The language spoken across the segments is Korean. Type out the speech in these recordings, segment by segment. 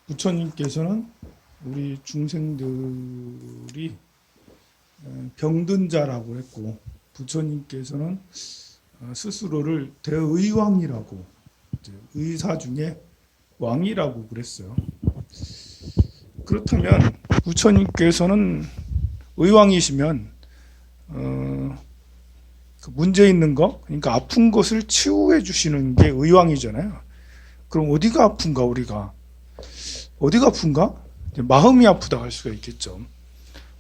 부처님께서는 우리 중생들이 병든 자라고 했고, 부처님께서는 스스로를 대의왕이라고, 의사 중에 왕이라고 그랬어요. 그렇다면 부처님께서는 의왕이시면 그 문제 있는 거, 그러니까 아픈 것을 치유해 주시는 게 의왕이잖아요. 그럼 어디가 아픈가? 우리가 어디가 아픈가? 마음이 아프다 할 수가 있겠죠.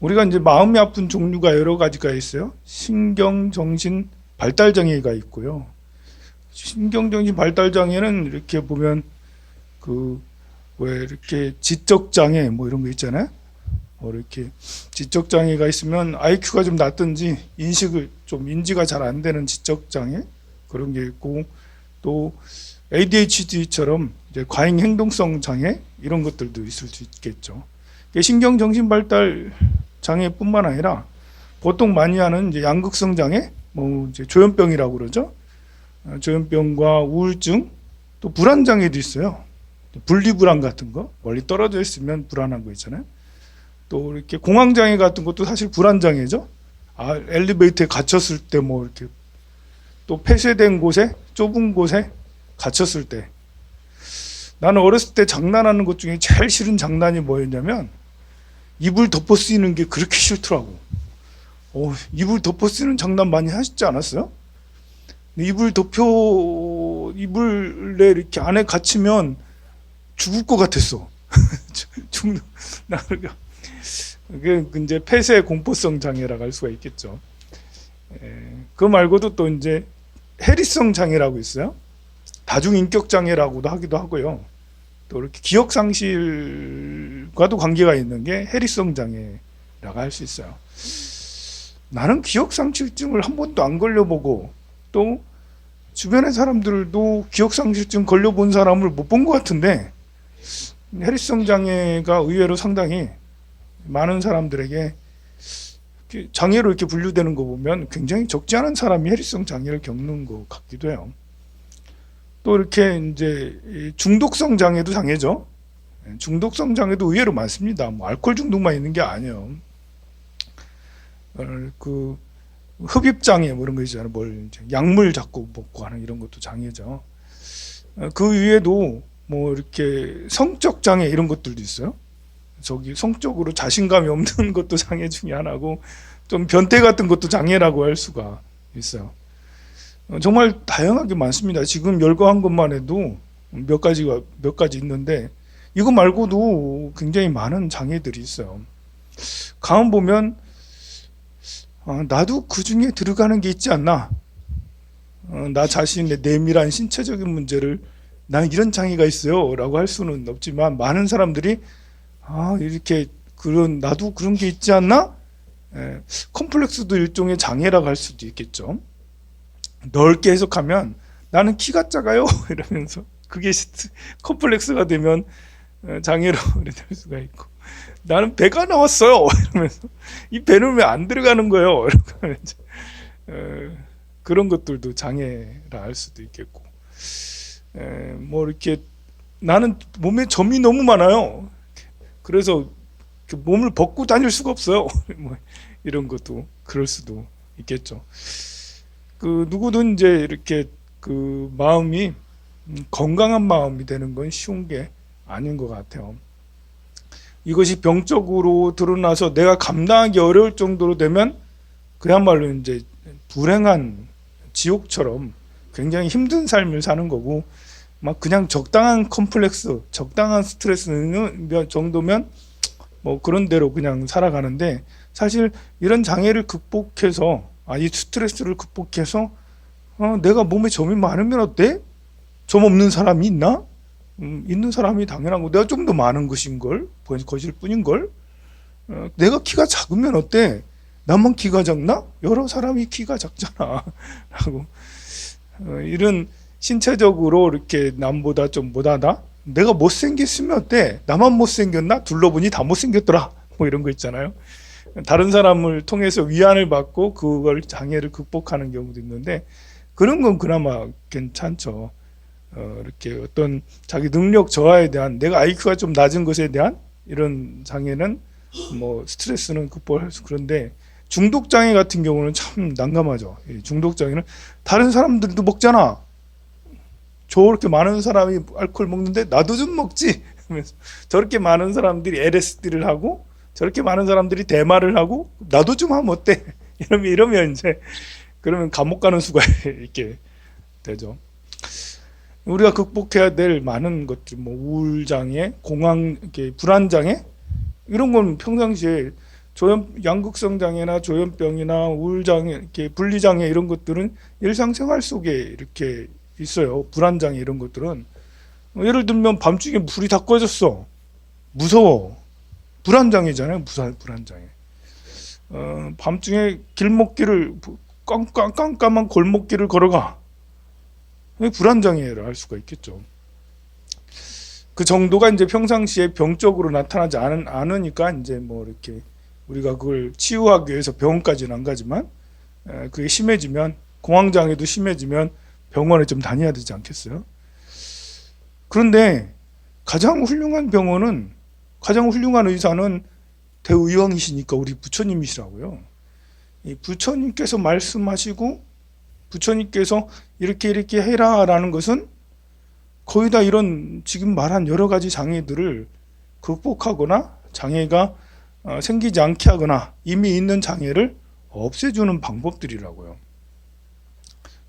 우리가 이제 마음이 아픈 종류가 여러 가지가 있어요. 신경, 정신, 발달 장애가 있고요. 신경, 정신, 발달 장애는 이렇게 보면 그 왜 이렇게 지적 장애 뭐 이런 거 있잖아요. 이렇게 지적 장애가 있으면 IQ가 좀 낮든지 인지가 잘 안 되는 지적 장애 그런 게 있고, 또 ADHD처럼 이제 과잉 행동성 장애 이런 것들도 있을 수 있겠죠. 신경 정신 발달 장애뿐만 아니라 보통 많이 하는 이제 양극성 장애, 뭐 이제 조현병이라고 그러죠. 조현병과 우울증, 또 불안 장애도 있어요. 분리불안 같은 거, 멀리 떨어져 있으면 불안한 거 있잖아요. 또 이렇게 공황 장애 같은 것도 사실 불안 장애죠. 엘리베이터에 갇혔을 때 뭐 이렇게, 또 폐쇄된 곳에, 좁은 곳에 갇혔을 때. 나는 어렸을 때 장난하는 것 중에 제일 싫은 장난이 뭐였냐면 이불 덮어 쓰이는 게 그렇게 싫더라고. 이불 덮어 쓰는 장난 많이 하시지 않았어요? 이불에 이렇게 안에 갇히면 죽을 것 같았어. 그게 이제 폐쇄 공포성 장애라고 할 수가 있겠죠. 그 말고도 또 이제 해리성 장애라고 있어요. 다중인격 장애라고도 하기도 하고요. 또 이렇게 기억 상실과도 관계가 있는 게 해리성 장애라고 할 수 있어요. 나는 기억 상실증을 한 번도 안 걸려보고, 또 주변의 사람들도 기억 상실증 걸려본 사람을 못 본 것 같은데, 해리성 장애가 의외로 상당히 많은 사람들에게 장애로 이렇게 분류되는 거 보면 굉장히 적지 않은 사람이 해리성 장애를 겪는 것 같기도 해요. 또 이렇게 이제 중독성 장애도 장애죠. 중독성 장애도 의외로 많습니다. 뭐 알코올 중독만 있는 게 아니에요. 그 흡입 장애 뭐 이런 거 있잖아요. 약물 자꾸 먹고 하는 이런 것도 장애죠. 그 위에도 뭐 이렇게 성적 장애 이런 것들도 있어요. 성적으로 자신감이 없는 것도 장애 중에 하나고, 좀 변태 같은 것도 장애라고 할 수가 있어요. 정말 다양하게 많습니다. 지금 열거한 것만 해도 몇 가지 있는데, 이거 말고도 굉장히 많은 장애들이 있어요. 가만 보면 나도 그 중에 들어가는 게 있지 않나. 나 자신의 내밀한 신체적인 문제를 난 이런 장애가 있어요 라고 할 수는 없지만, 많은 사람들이 이렇게 나도 그런 게 있지 않나? 컴플렉스도 일종의 장애라고 할 수도 있겠죠. 넓게 해석하면 나는 키가 작아요 이러면서 그게 컴플렉스가 되면 장애로 될 수가 있고, 나는 배가 나왔어요 이러면서 이 배는 왜 안 들어가는 거예요 이러면 그런 것들도 장애라 할 수도 있겠고, 뭐 이렇게 나는 몸에 점이 너무 많아요. 그래서 몸을 벗고 다닐 수가 없어요. 뭐 이런 것도 그럴 수도 있겠죠. 누구든 이제 이렇게 마음이 건강한 마음이 되는 건 쉬운 게 아닌 것 같아요. 이것이 병적으로 드러나서 내가 감당하기 어려울 정도로 되면 그야말로 이제 불행한 지옥처럼 굉장히 힘든 삶을 사는 거고, 막 그냥 적당한 컴플렉스, 적당한 스트레스 정도면 뭐 그런 대로 그냥 살아가는데, 사실 이런 장애를 극복해서, 이 스트레스를 극복해서 내가 몸에 점이 많으면 어때? 점 없는 사람이 있나? 있는 사람이 당연한 거. 내가 좀 더 많은 것일 뿐인걸. 내가 키가 작으면 어때? 나만 키가 작나? 여러 사람이 키가 작잖아 라고, 이런 신체적으로 이렇게 남보다 좀 못하다, 내가 못생겼으면 어때? 나만 못생겼나? 둘러보니 다 못생겼더라, 뭐 이런 거 있잖아요. 다른 사람을 통해서 위안을 받고 그걸 장애를 극복하는 경우도 있는데, 그런 건 그나마 괜찮죠. 이렇게 어떤 자기 능력 저하에 대한, 내가 IQ가 좀 낮은 것에 대한 이런 장애는 뭐 스트레스는 극복할 수. 그런데 중독 장애 같은 경우는 참 난감하죠. 이 중독 장애는 다른 사람들도 먹잖아. 저렇게 많은 사람이 알코올 먹는데 나도 좀 먹지. 저렇게 많은 사람들이 LSD를 하고 저렇게 많은 사람들이 대마를 하고 나도 좀 하면 어때? 이러면 이제 그러면 감옥 가는 수가 있게 되죠. 우리가 극복해야 될 많은 것들, 뭐 우울장애, 공황, 이렇게 불안장애 이런 건 평상시에 양극성 장애나 조현병이나 우울장애, 이렇게 분리장애 이런 것들은 일상생활 속에 이렇게 있어요. 불안장애 이런 것들은 예를 들면 밤중에 불이 다 꺼졌어. 무서워. 불안장애잖아요. 불안장애. 밤중에 길목길을 깜깜한 골목길을 걸어가. 불안장애를 할 수가 있겠죠. 그 정도가 이제 평상시에 병적으로 나타나지 않으니까 이제 뭐 이렇게 우리가 그걸 치유하기 위해서 병원까지는 안 가지만 그게 심해지면, 공황장애도 심해지면 병원에 좀 다녀야 되지 않겠어요? 그런데 가장 훌륭한 병원은, 가장 훌륭한 의사는 대의왕이시니까 우리 부처님이시라고요. 이 부처님께서 말씀하시고 부처님께서 이렇게 해라 라는 것은 거의 다 이런 지금 말한 여러 가지 장애들을 극복하거나 장애가 생기지 않게 하거나 이미 있는 장애를 없애주는 방법들이라고요.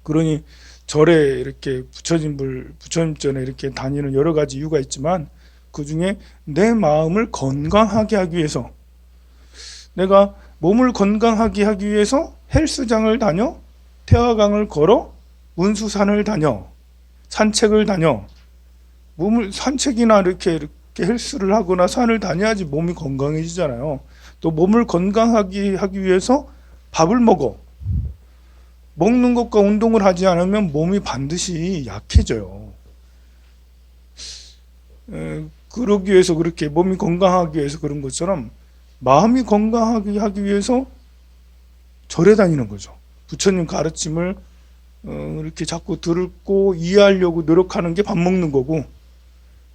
그러니 절에 이렇게 부처님 전에 이렇게 다니는 여러 가지 이유가 있지만 그 중에 내 마음을 건강하게 하기 위해서, 내가 몸을 건강하게 하기 위해서 헬스장을 다녀, 태화강을 걸어, 운수산을 다녀, 산책을 다녀. 몸을 산책이나 이렇게 헬스를 하거나 산을 다녀야지 몸이 건강해지잖아요. 또 몸을 건강하게 하기 위해서 밥을 먹어. 먹는 것과 운동을 하지 않으면 몸이 반드시 약해져요. 그러기 위해서, 그렇게 몸이 건강하기 위해서 그런 것처럼 마음이 건강하게 하기 위해서 절에 다니는 거죠. 부처님 가르침을 이렇게 자꾸 듣고 이해하려고 노력하는 게 밥 먹는 거고,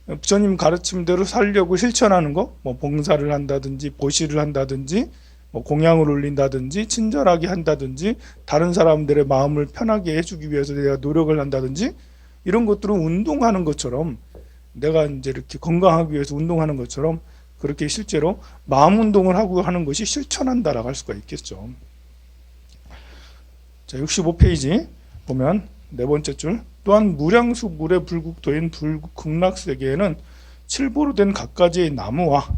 부처님 가르침대로 살려고 실천하는 거, 뭐 봉사를 한다든지 보시를 한다든지 뭐 공양을 올린다든지 친절하게 한다든지 다른 사람들의 마음을 편하게 해주기 위해서 내가 노력을 한다든지 이런 것들은 운동하는 것처럼, 내가 이제 이렇게 건강하기 위해서 운동하는 것처럼 그렇게 실제로 마음 운동을 하고 하는 것이 실천한다라고 할 수가 있겠죠. 자, 65페이지 보면 네 번째 줄, 또한 무량수 물의 불국토인 극락세계에는 칠보로 된 갖가지의 나무가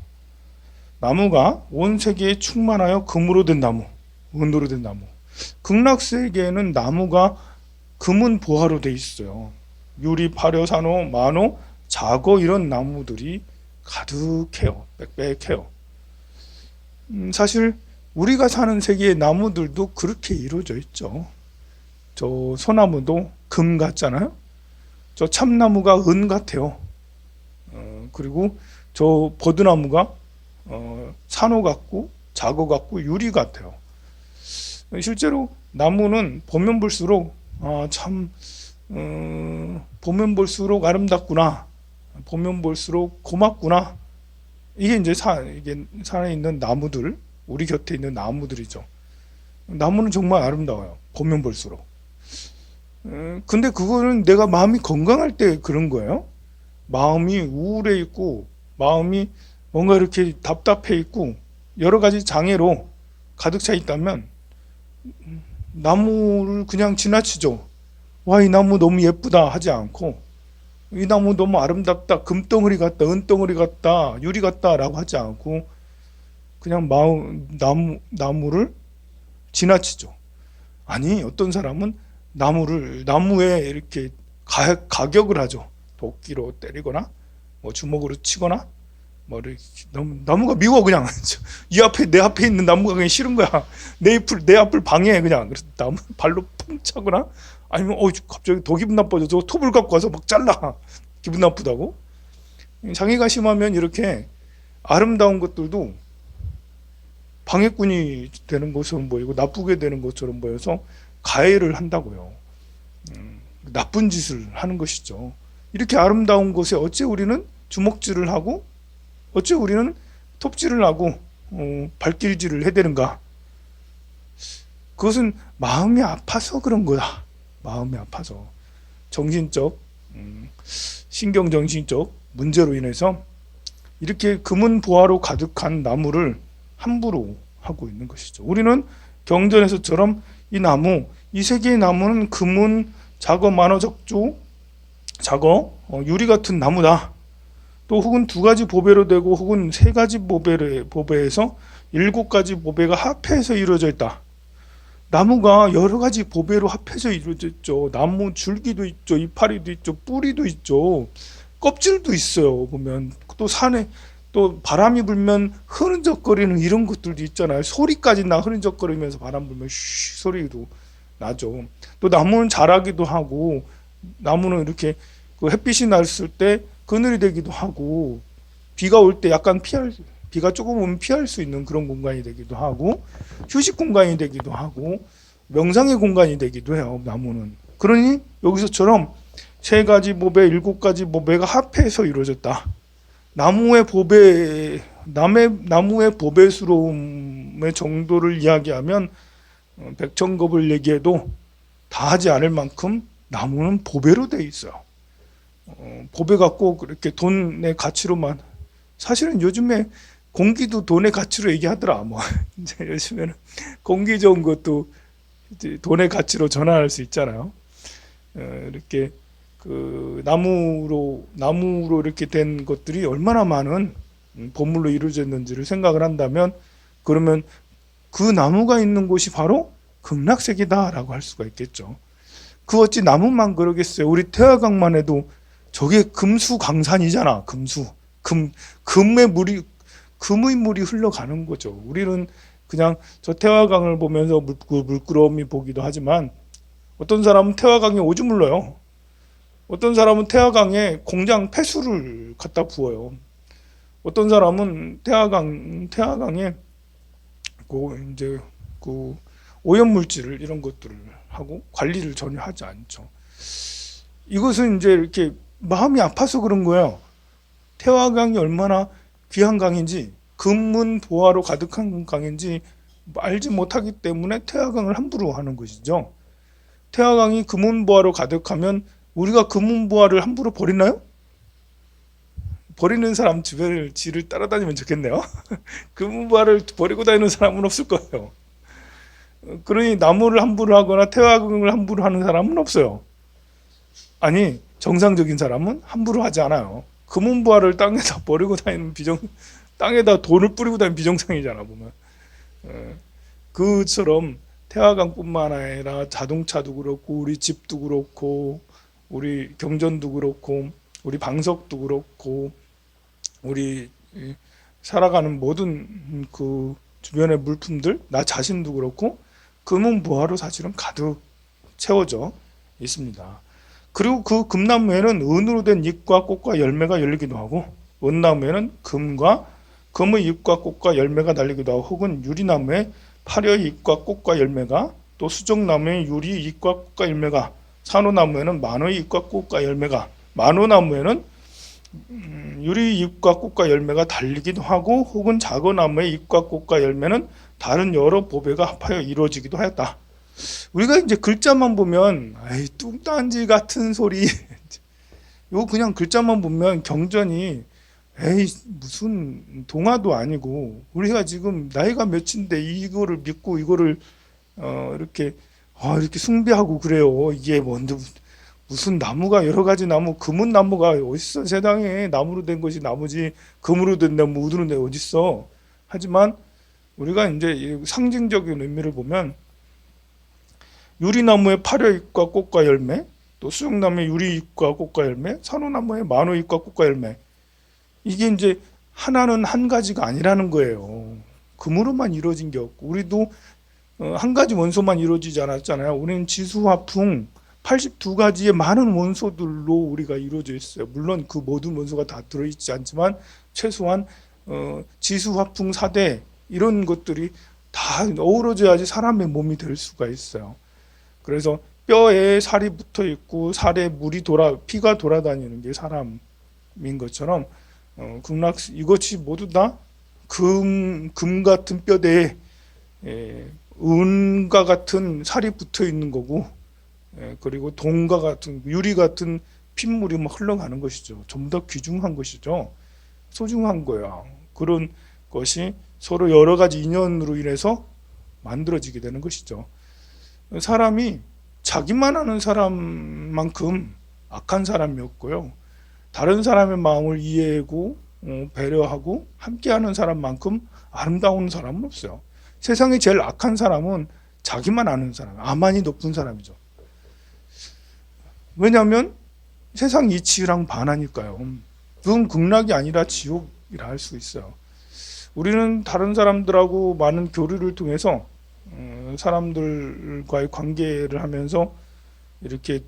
온 세계에 충만하여 금으로 된 나무, 은으로 된 나무. 극락세계에는 나무가 금은 보화로 돼 있어요. 유리, 파료, 산호, 만호, 자거 이런 나무들이 가득해요. 빽빽해요. 사실 우리가 사는 세계의 나무들도 그렇게 이루어져 있죠. 저 소나무도 금 같잖아요. 저 참나무가 은 같아요. 그리고 저 버드나무가 산호 같고 자거 같고 유리 같아요. 실제로 나무는 보면 볼수록 보면 볼수록 아름답구나, 보면 볼수록 고맙구나. 이게 이제 이게 산에 있는 나무들, 우리 곁에 있는 나무들이죠. 나무는 정말 아름다워요. 보면 볼수록. 근데 그거는 내가 마음이 건강할 때 그런 거예요. 마음이 우울해 있고 마음이 뭔가 이렇게 답답해 있고 여러 가지 장애로 가득 차 있다면 나무를 그냥 지나치죠. 와, 이 나무 너무 예쁘다 하지 않고, 이 나무 너무 아름답다, 금덩어리 같다, 은덩어리 같다, 유리 같다 라고 하지 않고 그냥 나무를 지나치죠. 아니, 어떤 사람은 나무에 이렇게 가격을 하죠. 도끼로 때리거나 뭐 주먹으로 치거나 뭐 이렇게. 나무가 미워. 그냥 내 앞에 있는 나무가 그냥 싫은 거야. 내 앞을 방해해 그냥. 그래서 나무 발로 碰 차거나, 아니면 갑자기 더 기분 나빠져서 톱을 갖고 와서 막 잘라. 기분 나쁘다고. 장애가 심하면 이렇게 아름다운 것들도 방해꾼이 되는 것처럼 보이고 나쁘게 되는 것처럼 보여서 가해를 한다고요. 나쁜 짓을 하는 것이죠. 이렇게 아름다운 곳에 어째 우리는 주먹질을 하고 어째 우리는 톱질을 하고 발길질을 해대는가? 그것은 마음이 아파서 그런 거다. 마음이 아파서 정신적, 신경정신적 문제로 인해서 이렇게 금은 보화로 가득한 나무를 함부로 하고 있는 것이죠. 우리는 경전에서처럼 이 나무, 이 세 개의 나무는 금은 작어 만어적조 작어 유리 같은 나무다. 또 혹은 두 가지 보배로 되고 혹은 세 가지 보배에서 일곱 가지 보배가 합해서 이루어져 있다. 나무가 여러 가지 보배로 합해서 이루어져 있죠. 나무 줄기도 있죠, 이파리도 있죠, 뿌리도 있죠, 껍질도 있어요. 보면 또 산에 또 바람이 불면 흐른적거리는 이런 것들도 있잖아요. 소리까지 나 흐른적거리면서 바람 불면 쉬 소리도 나죠. 또 나무는 자라기도 하고 나무는 이렇게 그 햇빛이 났을 때 그늘이 되기도 하고 비가 올 때 약간 비가 조금 오면 피할 수 있는 그런 공간이 되기도 하고 휴식 공간이 되기도 하고 명상의 공간이 되기도 해요. 나무는. 그러니 여기서처럼 세 가지 보배, 일곱 가지 보배가 합해서 이루어졌다. 나무의 보배스러움의 정도를 이야기하면 백천겁을 얘기해도 다 하지 않을 만큼 나무는 보배로 돼 있어요. 보배가 꼭 그렇게 돈의 가치로만, 사실은 요즘에 공기도 돈의 가치로 얘기하더라. 뭐 이제 요즘에는 공기 좋은 것도 이제 돈의 가치로 전환할 수 있잖아요. 이렇게 그 나무로 이렇게 된 것들이 얼마나 많은 보물로 이루어졌는지를 생각을 한다면, 그러면 그 나무가 있는 곳이 바로 극락세계다라고 할 수가 있겠죠. 그 어찌 나무만 그러겠어요. 우리 태화강만 해도 저게 금수강산이잖아. 금의 물이 흘러가는 거죠. 우리는 그냥 저 태화강을 보면서 물끄러미 보기도 하지만 어떤 사람은 태화강에 오줌 물러요. 어떤 사람은 태화강에 공장 폐수를 갖다 부어요. 어떤 사람은 태화강에 이제 오염물질을 이런 것들을 하고 관리를 전혀 하지 않죠. 이것은 이제 이렇게 마음이 아파서 그런 거예요. 태화강이 얼마나 귀한 강인지, 금문 보화로 가득한 강인지 알지 못하기 때문에 태화강을 함부로 하는 것이죠. 태화강이 금문 보화로 가득하면 우리가 금문 보화를 함부로 버리나요? 버리는 사람 주변을 지를 따라다니면 좋겠네요. 금문 보화를 버리고 다니는 사람은 없을 거예요. 그러니 나무를 함부로 하거나 태화강을 함부로 하는 사람은 없어요. 아니, 정상적인 사람은 함부로 하지 않아요. 금은 보화를 땅에다 버리고 다니는 땅에다 돈을 뿌리고 다니는 비정상이잖아, 보면. 그처럼 태화강뿐만 아니라 자동차도 그렇고 우리 집도 그렇고 우리 경전도 그렇고 우리 방석도 그렇고 우리 살아가는 모든 그 주변의 물품들, 나 자신도 그렇고 금은 보화로 사실은 가득 채워져 있습니다. 그리고 그 금나무에는 은으로 된 잎과 꽃과 열매가 열리기도 하고, 은나무에는 금의 잎과 꽃과 열매가 달리기도 하고, 혹은 유리나무에 파려의 잎과 꽃과 열매가, 또 수정나무에 유리 잎과 꽃과 열매가, 산호나무에는 만호의 잎과 꽃과 열매가, 만호나무에는 유리 잎과 꽃과 열매가 달리기도 하고, 혹은 작어나무의 잎과 꽃과 열매는 다른 여러 보배가 합하여 이루어지기도 하였다. 우리가 이제 글자만 보면 에이 뚱딴지 같은 소리 이거 그냥 글자만 보면 경전이 에이 무슨 동화도 아니고, 우리가 지금 나이가 몇인데 이거를 믿고 이거를 이렇게 숭배하고 그래요. 이게 뭔데 무슨 나무가 여러 가지 나무, 금은 나무가 어딨어. 세상에 나무로 된 것이 나무지 금으로 된 나무 우드로 된 어딨어. 하지만 우리가 이제 상징적인 의미를 보면 유리나무의 파려잎과 꽃과 열매, 또 수정나무의 유리잎과 꽃과 열매, 산호나무의 만호잎과 꽃과 열매, 이게 이제 하나는 한 가지가 아니라는 거예요. 금으로만 이루어진 게 없고, 우리도 한 가지 원소만 이루어지지 않았잖아요. 우리는 지수화풍 82가지의 많은 원소들로 우리가 이루어져 있어요. 물론 그 모든 원소가 다 들어있지 않지만 최소한 지수화풍 4대 이런 것들이 다 어우러져야지 사람의 몸이 될 수가 있어요. 그래서 뼈에 살이 붙어 있고 살에 피가 돌아다니는 게 사람인 것처럼 극락 이것이 모두 다 금 같은 뼈대에 은과 같은 살이 붙어 있는 거고, 그리고 동과 같은 유리 같은 핏물이 막 흘러가는 것이죠. 전부 다 귀중한 것이죠. 소중한 거야. 그런 것이 서로 여러 가지 인연으로 인해서 만들어지게 되는 것이죠. 사람이 자기만 아는 사람만큼 악한 사람이 없고요. 다른 사람의 마음을 이해하고 배려하고 함께하는 사람만큼 아름다운 사람은 없어요. 세상에 제일 악한 사람은 자기만 아는 사람, 아만이 높은 사람이죠. 왜냐하면 세상 이치랑 반하니까요. 그건 극락이 아니라 지옥이라 할 수 있어요. 우리는 다른 사람들하고 많은 교류를 통해서 사람들과의 관계를 하면서 이렇게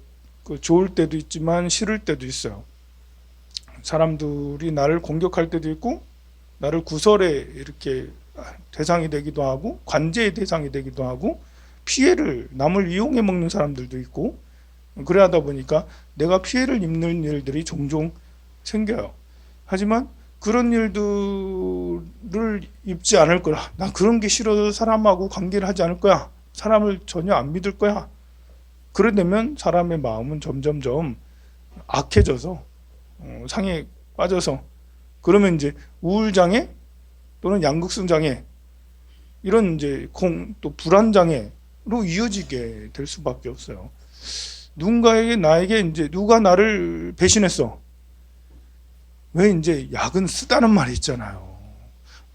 좋을 때도 있지만 싫을 때도 있어요. 사람들이 나를 공격할 때도 있고 나를 구설의 이렇게 대상이 되기도 하고 관제의 대상이 되기도 하고 피해를 남을 이용해 먹는 사람들도 있고, 그래 하다 보니까 내가 피해를 입는 일들이 종종 생겨요. 하지만 그런 일들을 입지 않을 거야. 나 그런 게 싫어서 사람하고 관계를 하지 않을 거야. 사람을 전혀 안 믿을 거야. 그래 되면 사람의 마음은 점점점 악해져서 상에 빠져서, 그러면 이제 우울장애 또는 양극성장애, 이런 이제 또 불안장애로 이어지게 될 수밖에 없어요. 누군가에게 나에게 이제 누가 나를 배신했어. 왜 이제 약은 쓰다는 말이 있잖아요.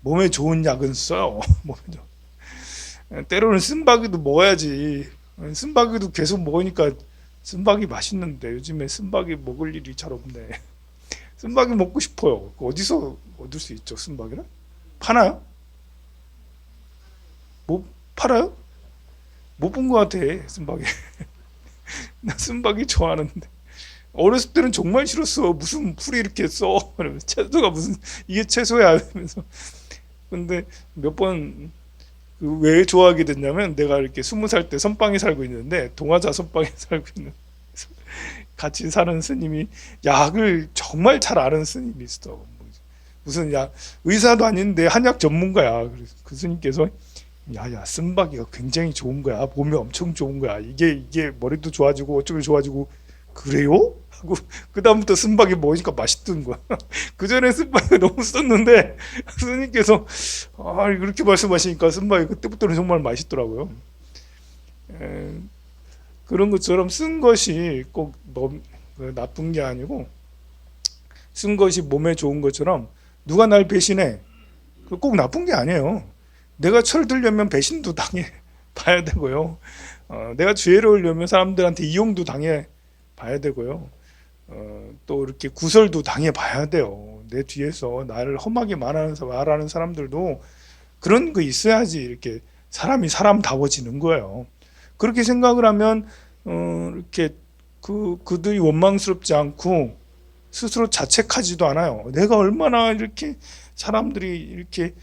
몸에 좋은 약은 써요. 때로는 쓴바귀도 먹어야지. 쓴바귀도 계속 먹으니까 쓴바귀 맛있는데 요즘에 쓴바귀 먹을 일이 잘 없네. 쓴바귀 먹고 싶어요. 어디서 얻을 수 있죠? 쓴바귀는? 파나요? 뭐 팔아요? 못 본 것 같아. 쓴바귀. 나 쓴바귀 좋아하는데 어렸을 때는 정말 싫었어. 무슨 풀이 이렇게 써. 채소가 무슨 이게 채소야 하면서. 근데 몇 번 왜 좋아하게 됐냐면 내가 이렇게 20살 때 선방에 살고 있는데 동화자 선방에 살고 있는 같이 사는 스님이 약을 정말 잘 아는 스님이 있어. 무슨 약 의사도 아닌데 한약 전문가야. 그래서 그 스님께서 야야 쓴바귀가 굉장히 좋은 거야. 몸에 엄청 좋은 거야. 이게 머리도 좋아지고 어쩌고 좋아지고 그래요? 하고 그 다음부터 쓴바귀 먹으니까 맛있던 거야. 그 전에 쓴바귀가 너무 썼는데 스님께서 그렇게 말씀하시니까 쓴바귀 그때부터는 정말 맛있더라고요. 그런 것처럼 쓴 것이 꼭 나쁜 게 아니고 쓴 것이 몸에 좋은 것처럼 누가 날 배신해 꼭 나쁜 게 아니에요. 내가 철들려면 배신도 당해 봐야 되고요. 내가 죄로우려면 사람들한테 이용도 당해 봐야 되고요. 또 이렇게 구설도 당해 봐야 돼요. 내 뒤에서 나를 험하게 말하는 사람들도 그런 거 있어야지 이렇게 사람이 사람다워지는 거예요. 그렇게 생각을 하면 이렇게 그들이 원망스럽지 않고 스스로 자책하지도 않아요. 내가 얼마나 이렇게 사람들이 이렇게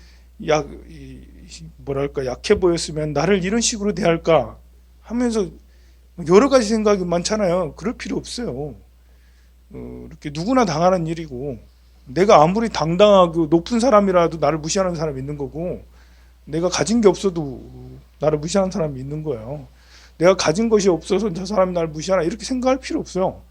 약해 보였으면 나를 이런 식으로 대할까 하면서 여러 가지 생각이 많잖아요. 그럴 필요 없어요. 이렇게 누구나 당하는 일이고, 내가 아무리 당당하고 높은 사람이라도 나를 무시하는 사람이 있는 거고, 내가 가진 게 없어도 나를 무시하는 사람이 있는 거예요. 내가 가진 것이 없어서 저 사람이 나를 무시하나 이렇게 생각할 필요 없어요.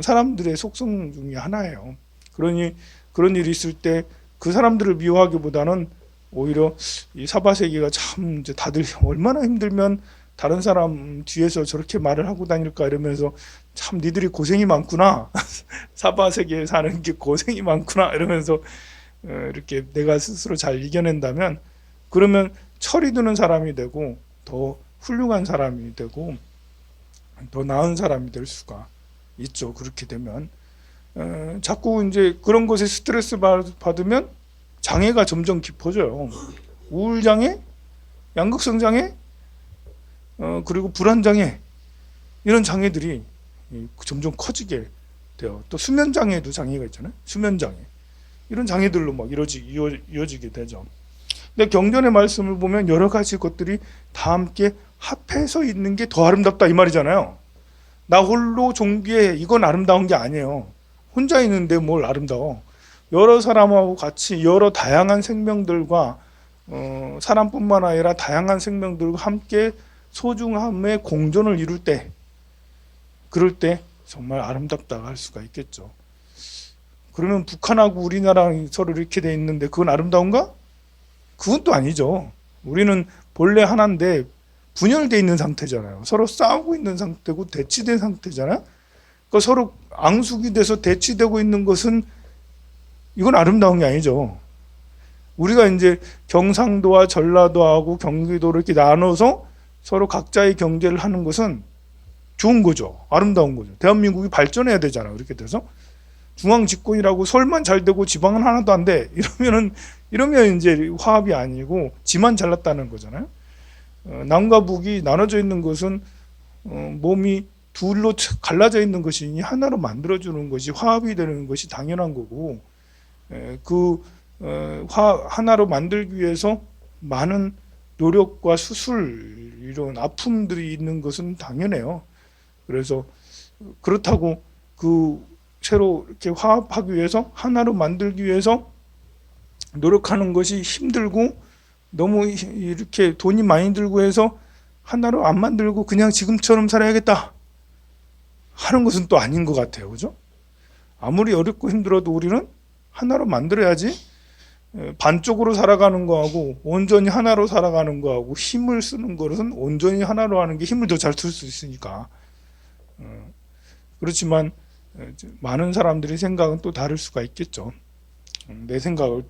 사람들의 속성 중에 하나예요. 그러니 그런 일이 있을 때 그 사람들을 미워하기보다는 오히려 이 사바세계가 참 이제 다들 얼마나 힘들면 다른 사람 뒤에서 저렇게 말을 하고 다닐까 이러면서 참 니들이 고생이 많구나. 사바세계에 사는 게 고생이 많구나 이러면서 이렇게 내가 스스로 잘 이겨낸다면, 그러면 철이 드는 사람이 되고 더 훌륭한 사람이 되고 더 나은 사람이 될 수가 있죠. 그렇게 되면 자꾸 이제 그런 것에 스트레스 받으면 장애가 점점 깊어져요. 우울장애, 양극성장애, 그리고 불안장애, 이런 장애들이 점점 커지게 돼요. 또 수면장애도 장애가 있잖아요. 수면장애, 이런 장애들로 막 이어지게 되죠. 근데 경전의 말씀을 보면 여러 가지 것들이 다 함께 합해서 있는 게 더 아름답다 이 말이잖아요. 나 홀로 존귀해. 이건 아름다운 게 아니에요. 혼자 있는데 뭘 아름다워. 여러 사람하고 같이 여러 다양한 생명들과 사람뿐만 아니라 다양한 생명들과 함께 소중함의 공존을 이룰 때, 그럴 때 정말 아름답다 할 수가 있겠죠. 그러면 북한하고 우리나라랑 서로 이렇게 돼 있는데 그건 아름다운가? 그건 또 아니죠. 우리는 본래 하나인데 분열되어 있는 상태잖아요. 서로 싸우고 있는 상태고 대치된 상태잖아요. 그러니까 서로 앙숙이 돼서 대치되고 있는 것은 이건 아름다운 게 아니죠. 우리가 이제 경상도와 전라도하고 경기도를 이렇게 나눠서 서로 각자의 경제를 하는 것은 좋은 거죠. 아름다운 거죠. 대한민국이 발전해야 되잖아요. 이렇게 돼서 중앙 집권이라고 서울만 잘 되고 지방은 하나도 안 돼. 이러면 이제 화합이 아니고 지만 잘났다는 거잖아요. 남과 북이 나눠져 있는 것은 몸이 둘로 갈라져 있는 것이니 하나로 만들어주는 것이 화합이 되는 것이 당연한 거고, 하나로 만들기 위해서 많은 노력과 수술 이런 아픔들이 있는 것은 당연해요. 그래서 그렇다고 새로 이렇게 화합하기 위해서 하나로 만들기 위해서 노력하는 것이 힘들고 너무 이렇게 돈이 많이 들고 해서 하나로 안 만들고 그냥 지금처럼 살아야겠다 하는 것은 또 아닌 것 같아요. 그죠? 아무리 어렵고 힘들어도 우리는 하나로 만들어야지. 반쪽으로 살아가는 거하고 온전히 하나로 살아가는 거하고 힘을 쓰는 것은 온전히 하나로 하는 게 힘을 더 잘 쓸 수 있으니까. 그렇지만 많은 사람들의 생각은 또 다를 수가 있겠죠. 내 생각을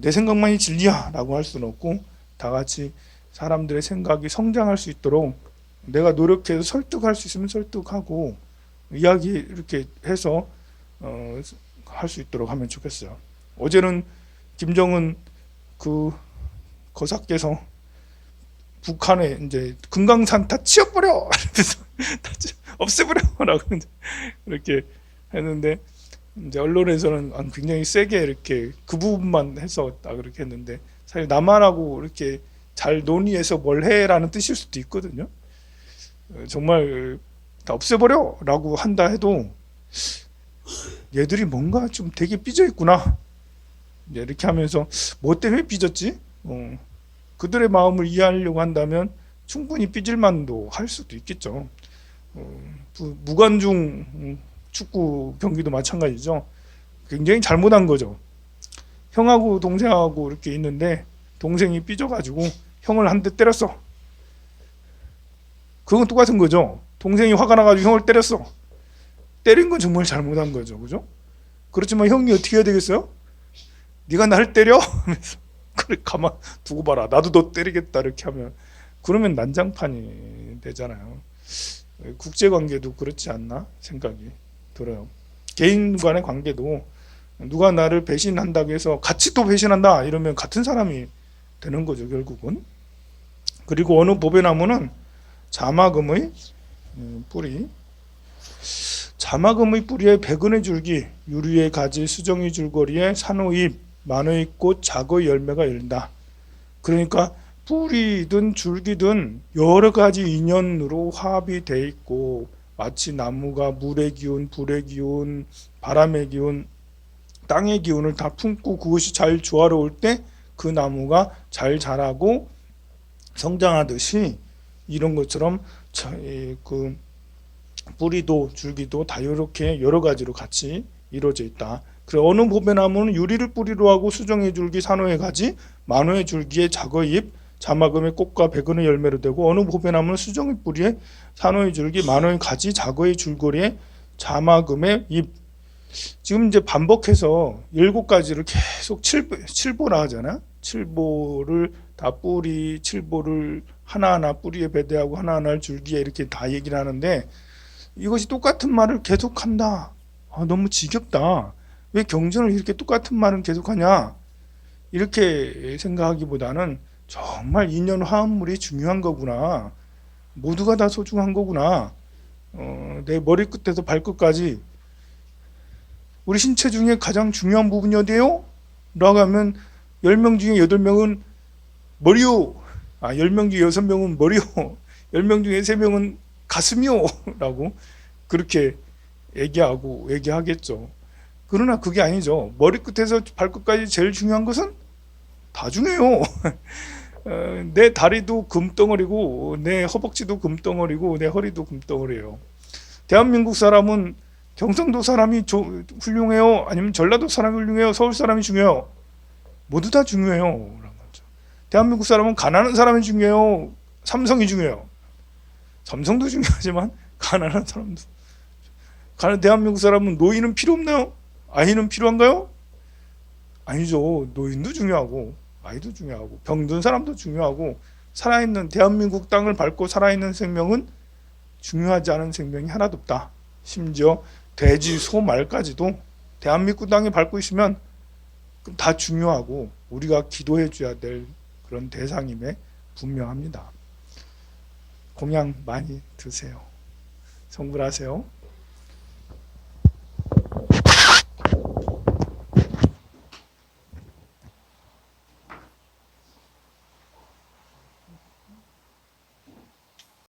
내 생각만이 진리야 라고 할 수는 없고, 다 같이 사람들의 생각이 성장할 수 있도록 내가 노력해서 설득할 수 있으면 설득하고 이야기 이렇게 해서 할 수 있도록 하면 좋겠어요. 어제는 김정은 거사께서 북한에 이제 금강산 다 치워버려! 다 없애버려라고 이렇게 했는데, 이제 언론에서는 굉장히 세게 이렇게 그 부분만 해서 딱 그렇게 했는데, 사실 남한하고 이렇게 잘 논의해서 뭘 해라는 뜻일 수도 있거든요. 정말 다 없애버려라고 한다 해도 얘들이 뭔가 좀 되게 삐져 있구나. 이렇게 하면서 뭐 때문에 삐졌지? 그들의 마음을 이해하려고 한다면 충분히 삐질 만도 할 수도 있겠죠. 무관중 축구 경기도 마찬가지죠. 굉장히 잘못한 거죠. 형하고 동생하고 이렇게 있는데 동생이 삐져가지고 형을 한 대 때렸어. 그건 똑같은 거죠. 동생이 화가 나가지고 형을 때렸어. 때린 건 정말 잘못한 거죠. 그죠? 그렇지만 형이 어떻게 해야 되겠어요? 네가 나를 때려? 하면서 그래 가만 두고 봐라. 나도 너 때리겠다. 이렇게 하면 그러면 난장판이 되잖아요. 국제관계도 그렇지 않나 생각이 들어요. 개인 간의 관계도 누가 나를 배신한다고 해서 같이 또 배신한다 이러면 같은 사람이 되는 거죠, 결국은. 그리고 어느 보배나무는 자마금의 뿌리, 자마금의 뿌리에 백은의 줄기, 유리의 가지, 수정의 줄거리에 산호잎, 만호의 꽃, 작의 열매가 열린다. 그러니까 뿌리든 줄기든 여러 가지 인연으로 화합이 돼 있고, 마치 나무가 물의 기운, 불의 기운, 바람의 기운, 땅의 기운을 다 품고 그것이 잘 조화로울 때 그 나무가 잘 자라고 성장하듯이, 이런 것처럼 그 뿌리도 줄기도 다 이렇게 여러 가지로 같이 이루어져 있다. 그래 어느 보배나무는 유리를 뿌리로 하고 수정의 줄기, 산호의 가지, 만호의 줄기에 작의 잎, 자마금의 꽃과 백은의 열매로 되고, 어느 보배나무는 수정의 뿌리에 산호의 줄기, 만호의 가지, 작의 줄거리에 자마금의 잎. 지금 이제 반복해서 7가지를 계속 칠보라 하잖아. 칠보를 다 뿌리, 칠보를 하나하나 뿌리에 배대하고 하나하나 줄기에 이렇게 다 얘기를 하는데, 이것이 똑같은 말을 계속한다. 너무 지겹다. 왜 경전을 이렇게 똑같은 말을 계속하냐? 이렇게 생각하기보다는 정말 인연 화합물이 중요한 거구나. 모두가 다 소중한 거구나. 내 머리끝에서 발끝까지 우리 신체 중에 가장 중요한 부분이 어디예요? 라고 하면 10명 중에 8명은 머리요. 10명 중에 6명은 머리요. 10명 중에 3명은 가슴이요라고 그렇게 얘기하겠죠. 그러나 그게 아니죠. 머리끝에서 발끝까지 제일 중요한 것은 다 중요해요. 내 다리도 금덩어리고 내 허벅지도 금덩어리고 내 허리도 금덩어리예요. 대한민국 사람은 경상도 사람이 훌륭해요? 아니면 전라도 사람이 훌륭해요? 서울 사람이 중요해요? 모두 다 중요해요. 라는 거죠. 대한민국 사람은 가난한 사람이 중요해요? 삼성이 중요해요? 삼성도 중요하지만 가난한 사람도. 대한민국 사람은 노인은 필요 없나요? 아이는 필요한가요? 아니죠. 노인도 중요하고 아이도 중요하고 병든 사람도 중요하고 살아있는 대한민국 땅을 밟고 살아있는 생명은 중요하지 않은 생명이 하나도 없다. 심지어 돼지, 소, 말까지도 대한민국 땅에 밟고 있으면 다 중요하고 우리가 기도해 줘야 될 그런 대상임에 분명합니다. 공양 많이 드세요. 성불하세요.